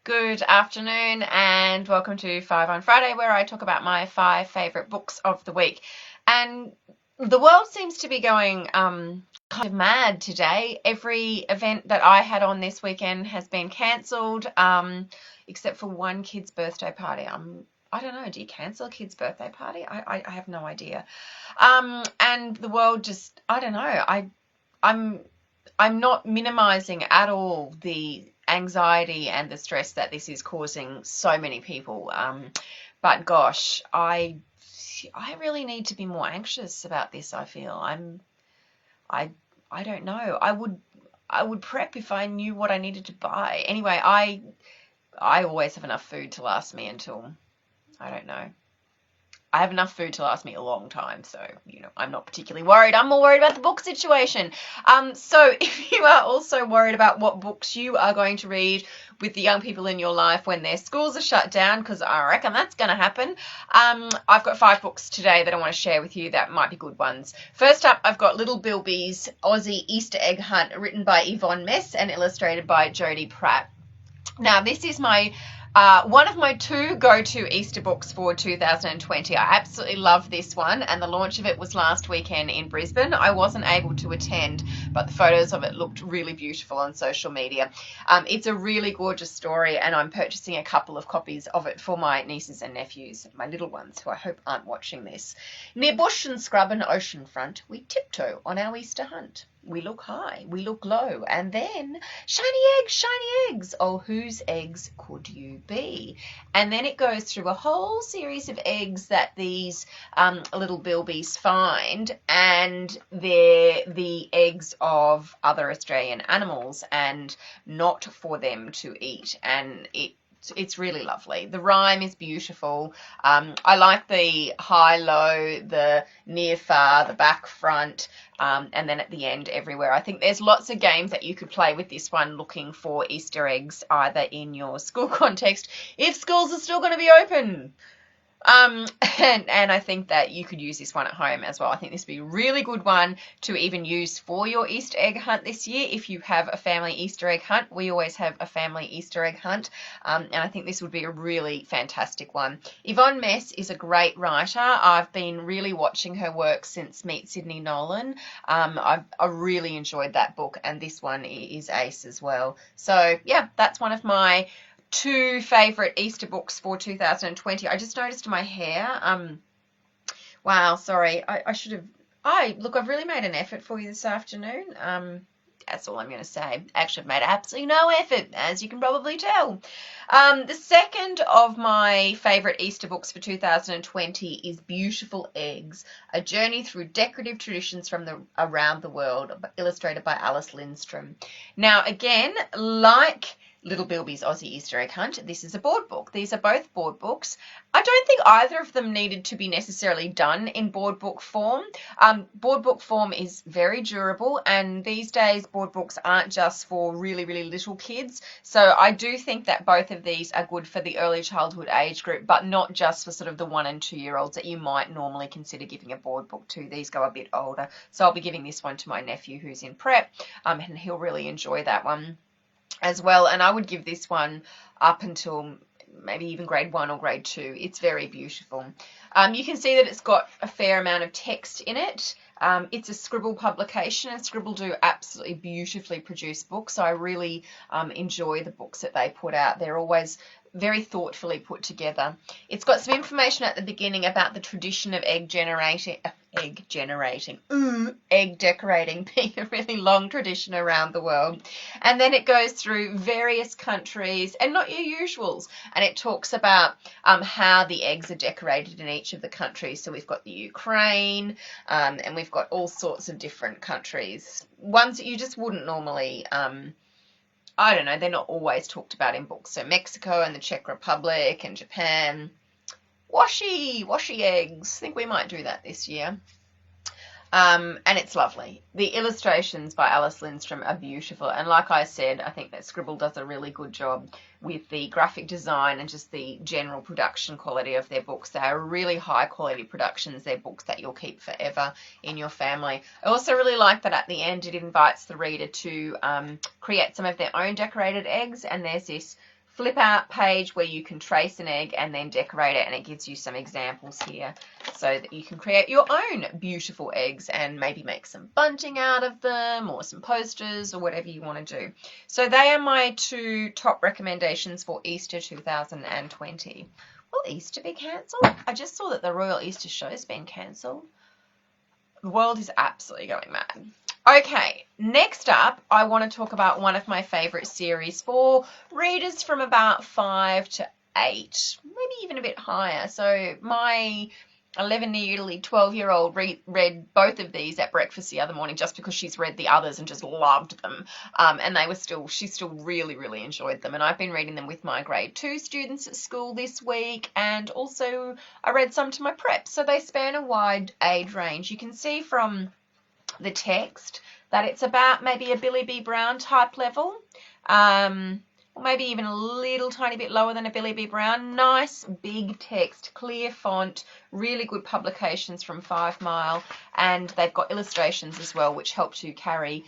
Good afternoon and welcome to 5 on Friday, where I talk about my 5 favourite books of the week. And the world seems to be going kind of mad today. Every event that I had on this weekend has been cancelled, except for one kid's birthday party. I don't know, do you cancel a kid's birthday party? I have no idea. And the world just, I don't know, I'm I'm not minimizing at all the anxiety and the stress that this is causing so many people. But gosh, I really need to be more anxious about this. I feel I I don't know. I would prep if I knew what I needed to buy. Anyway, I always have enough food to last me until, I don't know. I have enough food to last me a long time, so, I'm not particularly worried. I'm more worried about the book situation. So if you are also worried about what books you are going to read with the young people in your life when their schools are shut down, because I reckon that's going to happen, I've got 5 books today that I want to share with you that might be good ones. First up, I've got Little Bilby's Aussie Easter Egg Hunt, written by Yvonne Mess and illustrated by Jodie Pratt. Now, this is one of my 2 go-to Easter books for 2020. I absolutely love this one, and the launch of it was last weekend in Brisbane. I wasn't able to attend, but the photos of it looked really beautiful on social media. It's a really gorgeous story, and I'm purchasing a couple of copies of it for my nieces and nephews, my little ones, who I hope aren't watching this. Near bush and scrub and ocean front, we tiptoe on our Easter hunt. We look high, we look low, and then shiny eggs. Oh, whose eggs could you be? And then it goes through a whole series of eggs that these little bilbies find, and they're the eggs of other Australian animals and not for them to eat. And it's really lovely. The rhyme is beautiful. I like the high, low, the near, far, the back, front, and then at the end everywhere. I think there's lots of games that you could play with this one, looking for Easter eggs either in your school context, if schools are still going to be open. And I think that you could use this one at home as well. I think this would be a really good one to even use for your Easter egg hunt this year. If you have a family Easter egg hunt, we always have a family Easter egg hunt, and I think this would be a really fantastic one. Yvonne Mess is a great writer. I've been really watching her work since Meet Sydney Nolan. I really enjoyed that book, and this one is ace as well. So yeah, that's one of my 2 favourite Easter books for 2020. I just noticed my hair. Wow, sorry. I should have. Look, I've really made an effort for you this afternoon. That's all I'm going to say. Actually, I've made absolutely no effort, as you can probably tell. The second of my favourite Easter books for 2020 is Beautiful Eggs, A Journey Through Decorative Traditions from Around the World, illustrated by Alice Lindstrom. Now, again, like Little Bilby's Aussie Easter Egg Hunt, this is a board book. These are both board books. I don't think either of them needed to be necessarily done in board book form. Board book form is very durable, and these days board books aren't just for really, really little kids. So I do think that both of these are good for the early childhood age group, but not just for sort of the 1 and 2 year olds that you might normally consider giving a board book to. These go a bit older. So I'll be giving this one to my nephew who's in prep, and he'll really enjoy that one as well. And I would give this one up until maybe even grade 1 or grade 2. It's very beautiful. You can see that it's got a fair amount of text in it. It's a Scribble publication, and Scribble do absolutely beautifully produced books. I really enjoy the books that they put out. They're always very thoughtfully put together. It's got some information at the beginning about the tradition of egg decorating being a really long tradition around the world. And then it goes through various countries and not your usuals, and it talks about how the eggs are decorated in each of the countries. So we've got the Ukraine, and we've got all sorts of different countries, ones that you just wouldn't normally I don't know, they're not always talked about in books. So Mexico and the Czech Republic and Japan. Washi eggs. I think we might do that this year. And it's lovely. The illustrations by Alice Lindstrom are beautiful, and like I said, I think that Scribble does a really good job with the graphic design and just the general production quality of their books. They are really high quality productions. They're books that you'll keep forever in your family. I also really like that at the end it invites the reader to create some of their own decorated eggs, and there's this flip out page where you can trace an egg and then decorate it, and it gives you some examples here so that you can create your own beautiful eggs and maybe make some bunting out of them or some posters or whatever you want to do. So they are my 2 top recommendations for Easter 2020. Will Easter be cancelled? I just saw that the Royal Easter Show has been cancelled. The world is absolutely going mad. Okay, next up, I want to talk about one of my favourite series for readers from about 5 to 8, maybe even a bit higher. So my 11, nearly 12-year-old read both of these at breakfast the other morning just because she's read the others and just loved them. And she still really, really enjoyed them. And I've been reading them with my grade 2 students at school this week. And also I read some to my prep. So they span a wide age range. You can see from the text that it's about maybe a Billy B. Brown type level, or maybe even a little tiny bit lower than a Billy B. Brown. Nice big text, clear font, really good publications from 5 Mile, and they've got illustrations as well which help to carry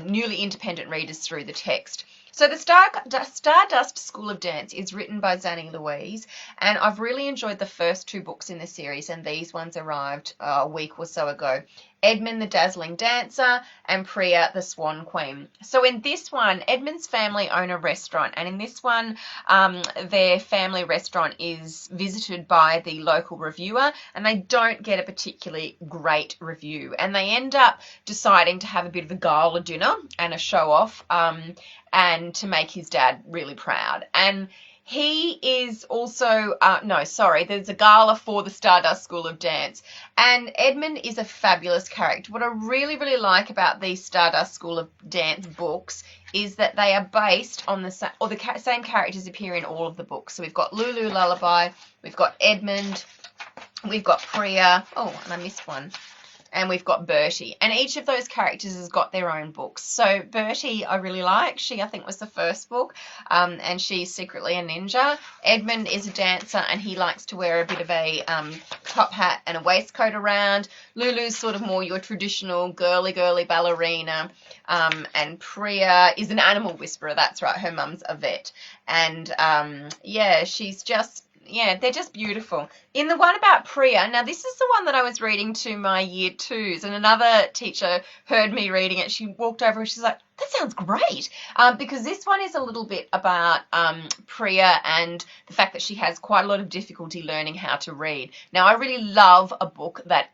newly independent readers through the text. So the Stardust School of Dance is written by Zanny Louise, and I've really enjoyed the first 2 books in the series, and these ones arrived a week or so ago. Edmund the Dazzling Dancer and Priya the Swan Queen. So in this one, Edmund's family own a restaurant, and in this one, their family restaurant is visited by the local reviewer, and they don't get a particularly great review, and they end up deciding to have a bit of a gala dinner and a show off, and to make his dad really proud. And he is also, there's a gala for the Stardust School of Dance. And Edmund is a fabulous character. What I really, really like about these Stardust School of Dance books is that they are based on the same characters appear in all of the books. So we've got Lulu Lullaby, we've got Edmund, we've got Priya, and I missed one. And we've got Bertie. And each of those characters has got their own books. So Bertie I really like. She, I think, was the first book. And she's secretly a ninja. Edmund is a dancer, and he likes to wear a bit of a top hat and a waistcoat around. Lulu's sort of more your traditional girly ballerina. And Priya is an animal whisperer. That's right. Her mum's a vet. And, she's just... they're just beautiful. In the one about Priya, now this is the one that I was reading to my year 2s, and another teacher heard me reading it. She walked over and she's like, that sounds great, because this one is a little bit about Priya and the fact that she has quite a lot of difficulty learning how to read. Now, I really love a book that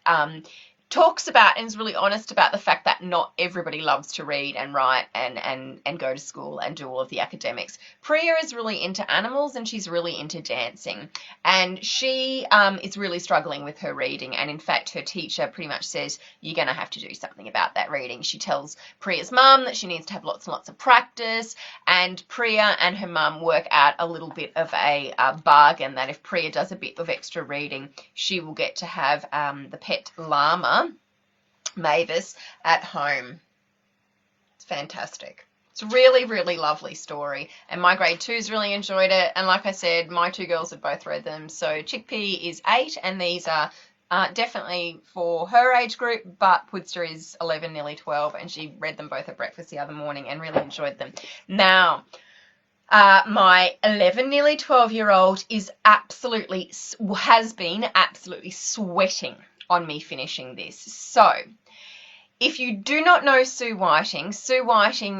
talks about and is really honest about the fact that not everybody loves to read and write and go to school and do all of the academics. Priya is really into animals, and she's really into dancing, and she is really struggling with her reading, and in fact her teacher pretty much says you're going to have to do something about that reading. She tells Priya's mum that she needs to have lots and lots of practice, and Priya and her mum work out a little bit of a bargain that if Priya does a bit of extra reading, she will get to have the pet llama Mavis at home. It's fantastic. It's a really, really lovely story, and my grade 2s really enjoyed it, and like I said, my 2 girls have both read them. So Chickpea is 8, and these are definitely for her age group, but Pudster is 11, nearly 12, and she read them both at breakfast the other morning and really enjoyed them. Now, my 11, nearly 12-year-old has been absolutely sweating on me finishing this. So if you do not know Sue Whiting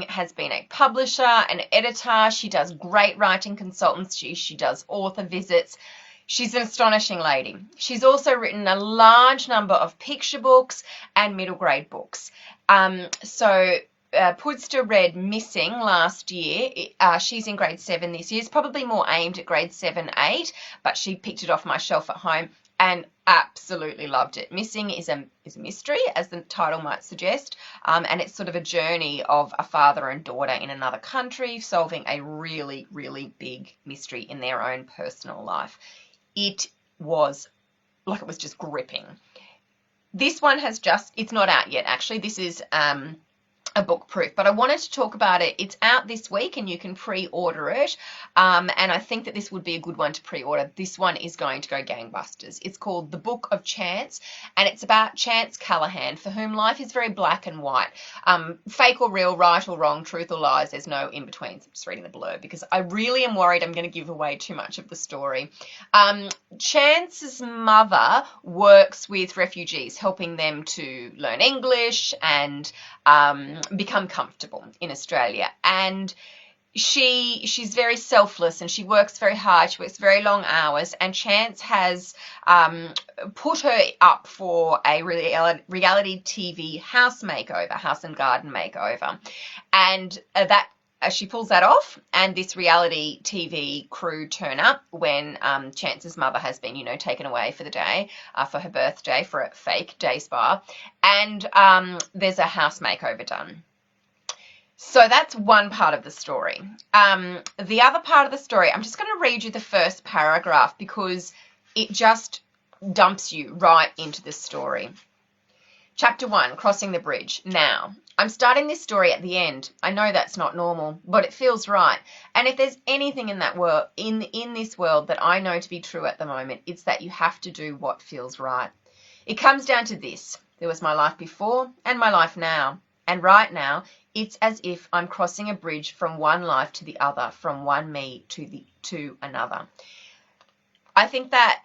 has been a publisher, an editor. She does great writing consultancy. She does author visits. She's an astonishing lady. She's also written a large number of picture books and middle grade books. Pudster read Missing last year. She's in grade 7 this year. It's probably more aimed at grade 7, 8, but she picked it off my shelf at home and absolutely loved it. Missing is a mystery, as the title might suggest, and it's sort of a journey of a father and daughter in another country solving a really, really big mystery in their own personal life. It was just gripping. This one it's not out yet, actually. This is a book proof, but I wanted to talk about it. It's out this week and you can pre-order it, and I think that this would be a good one to pre-order. This one is going to go gangbusters. It's called The Book of Chance, and it's about Chance Callahan, for whom life is very black and white, fake or real, right or wrong, truth or lies. There's no in-betweens. I'm just reading the blurb because I really am worried I'm going to give away too much of the story. Chance's mother works with refugees, helping them to learn English and become comfortable in Australia. And she's very selfless and she works very hard. She works very long hours, and Chance has put her up for a reality TV house and garden makeover. And that she pulls that off, and this reality TV crew turn up when Chance's mother has been, taken away for the day, for her birthday, for a fake day spa, and there's a house makeover done. So that's one part of the story. The other part of the story, I'm just going to read you the first paragraph because it just dumps you right into the story. Chapter 1, Crossing the Bridge. Now, I'm starting this story at the end. I know that's not normal, but it feels right. And if there's anything in that world, in this world that I know to be true at the moment, it's that you have to do what feels right. It comes down to this. There was my life before and my life now. And right now, it's as if I'm crossing a bridge from one life to the other, from one me to another. I think that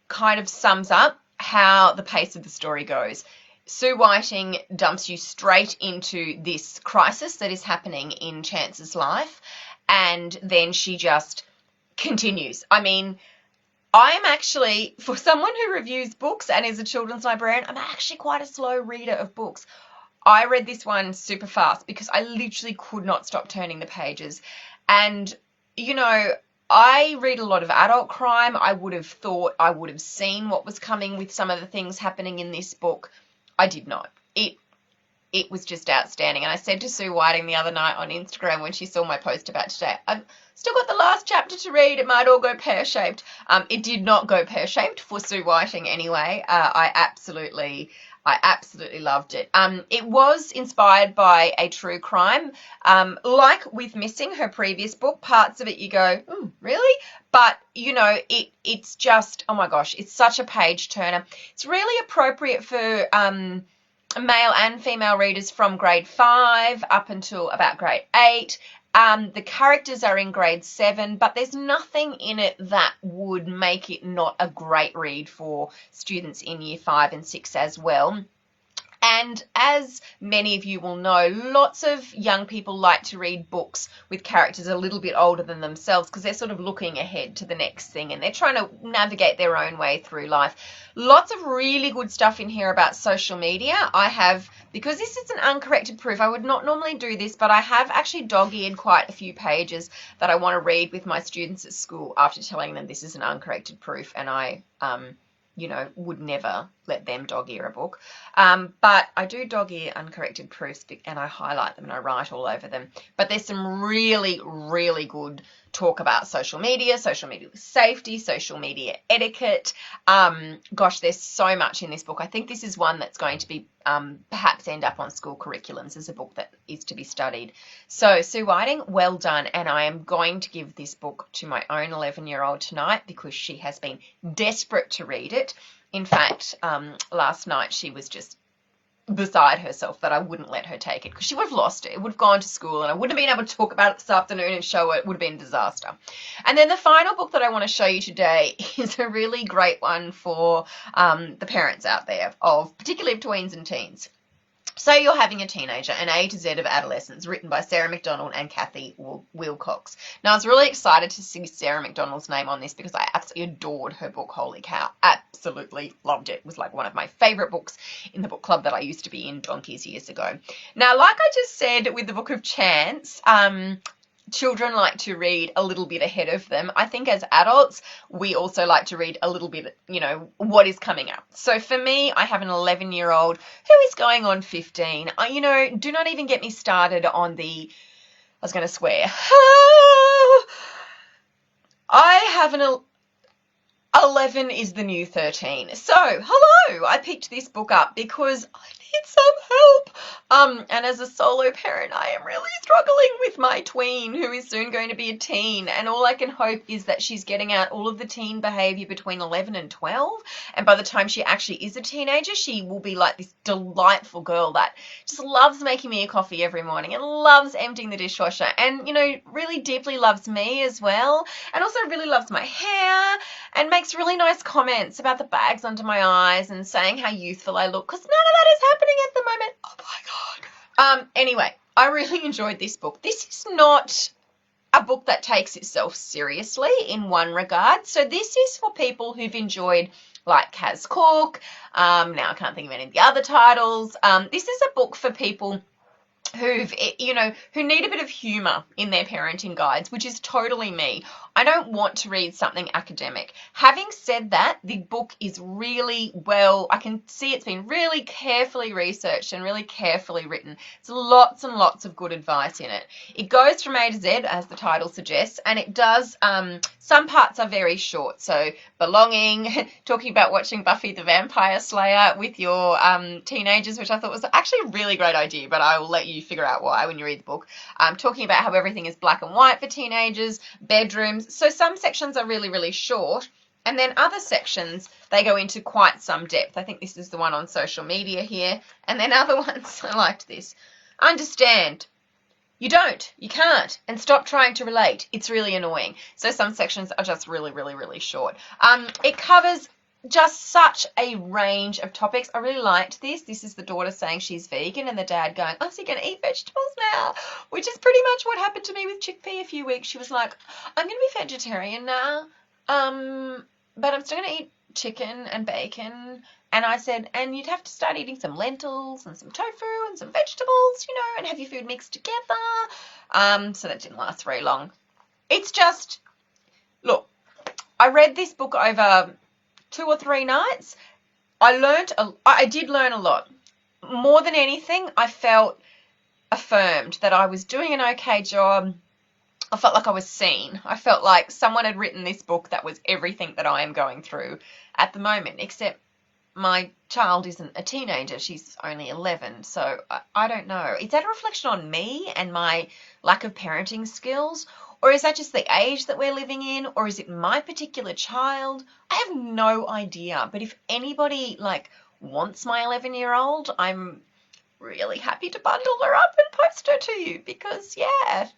kind of sums up how the pace of the story goes. Sue Whiting dumps you straight into this crisis that is happening in Chance's life, and then she just continues. I mean, I am actually, for someone who reviews books and is a children's librarian, I'm actually quite a slow reader of books. I read this one super fast because I literally could not stop turning the pages. And, I read a lot of adult crime. I would have thought I would have seen what was coming with some of the things happening in this book. I did not. It was just outstanding. And I said to Sue Whiting the other night on Instagram when she saw my post about today, I've still got the last chapter to read. It might all go pear-shaped. It did not go pear-shaped for Sue Whiting anyway. I absolutely loved it. It was inspired by a true crime. Like with Missing, her previous book, parts of it you go, really? But, it's just, oh my gosh, it's such a page turner. It's really appropriate for male and female readers from grade 5 up until about grade 8. The characters are in grade 7, but there's nothing in it that would make it not a great read for students in year 5 and 6 as well. And as many of you will know, lots of young people like to read books with characters a little bit older than themselves because they're sort of looking ahead to the next thing and they're trying to navigate their own way through life. Lots of really good stuff in here about social media. I have, because this is an uncorrected proof, I would not normally do this, but I have actually dog-eared quite a few pages that I want to read with my students at school after telling them this is an uncorrected proof, and I would never let them dog-ear a book. But I do dog-ear uncorrected proofs and I highlight them and I write all over them. But there's some really, really good talk about social media safety, social media etiquette. Gosh, there's so much in this book. I think this is one that's going to be perhaps end up on school curriculums as a book that is to be studied. So Sue Whiting, well done. And I am going to give this book to my own 11-year-old tonight because she has been desperate to read it. In fact, last night she was just beside herself that I wouldn't let her take it because she would have lost it. It would have gone to school and I wouldn't have been able to talk about it this afternoon and show it. It would have been a disaster. And then the final book that I want to show you today is a really great one for the parents out there, particularly of tweens and teens. So You're Having a Teenager, an A to Z of Adolescence, written by Sarah Macdonald and Cathy Wilcox. Now, I was really excited to see Sarah Macdonald's name on this because I absolutely adored her book, holy cow. Absolutely loved it. It was like one of my favourite books in the book club that I used to be in donkeys years ago. Now, like I just said with the Book of Chance, children like to read a little bit ahead of them. I think as adults, we also like to read a little bit, what is coming up. So for me, I have an 11-year-old who is going on 15. Do not even get me started on I was going to swear. 11 is the new 13. So, hello! I picked this book up because I need some help. And as a solo parent, I am really struggling with my tween, who is soon going to be a teen. And all I can hope is that she's getting out all of the teen behavior between 11 and 12. And by the time she actually is a teenager, she will be like this delightful girl that just loves making me a coffee every morning and loves emptying the dishwasher and, you know, really deeply loves me as well. And also really loves my hair and makes really nice comments about the bags under my eyes and saying how youthful I look, because none of that is happening at the moment. Oh my God. Anyway, I really enjoyed this book. This is not a book that takes itself seriously in one regard. So this is for people who've enjoyed like Kaz Cook. Now I can't think of any of the other titles. This is a book for people who need a bit of humor in their parenting guides, which is totally me. I don't want to read something academic. Having said that, the book is really well, I can see it's been really carefully researched and really carefully written. There's lots and lots of good advice in it. It goes from A to Z, as the title suggests, and it does, some parts are very short. So belonging, talking about watching Buffy the Vampire Slayer with your teenagers, which I thought was actually a really great idea, but I will let you figure out why when you read the book. Talking about how everything is black and white for teenagers, bedrooms. So some sections are really, really short. And then other sections, they go into quite some depth. I think this is the one on social media here. And then other ones, I liked this. Understand. You don't. You can't. And stop trying to relate. It's really annoying. So some sections are just really, really, really short. It covers just such a range of topics. I really liked this. This is the daughter saying she's vegan and the dad going, oh, so you're going to eat vegetables now? Which is pretty much what happened to me with Chickpea a few weeks. She was like, I'm going to be vegetarian now, but I'm still going to eat chicken and bacon. And I said, and you'd have to start eating some lentils and some tofu and some vegetables, you know, and have your food mixed together. So that didn't last very long. It's just, look, I read this book over 2 or 3 nights. I did learn a lot. More than anything, I felt affirmed that I was doing an okay job. I felt like I was seen. I felt like someone had written this book that was everything that I am going through at the moment, except my child isn't a teenager. She's only 11. So I don't know. Is that a reflection on me and my lack of parenting skills? Or is that just the age that we're living in? Or is it my particular child? I have no idea. But if anybody wants my 11-year-old, I'm really happy to bundle her up and post her to you because, yeah.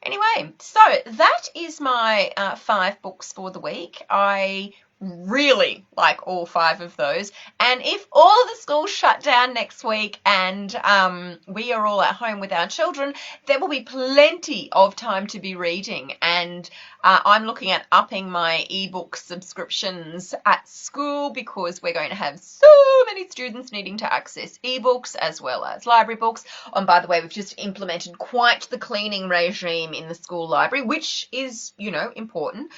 Anyway, so that is my 5 books for the week. I really like all 5 of those. And if all of the schools shut down next week and we are all at home with our children, there will be plenty of time to be reading. And I'm looking at upping my ebook subscriptions at school because we're going to have so many students needing to access ebooks as well as library books. And by the way, we've just implemented quite the cleaning regime in the school library, which is, important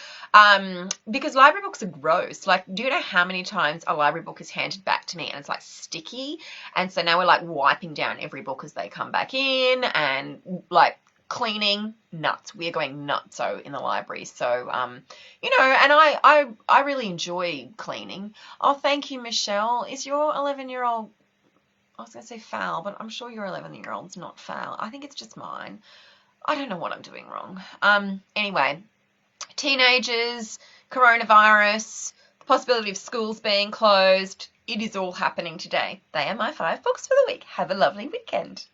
because library books are gross. Do you know how many times a library book is handed back to me and it's sticky? And so now we're wiping down every book as they come back in and cleaning nuts. We are going nutso in the library. So, and I really enjoy cleaning. Oh, thank you, Michelle. Is your 11-year-old, I was going to say foul, but I'm sure your 11-year-old's not foul. I think it's just mine. I don't know what I'm doing wrong. Anyway, teenagers, coronavirus, the possibility of schools being closed. It is all happening today. They are my 5 books for the week. Have a lovely weekend.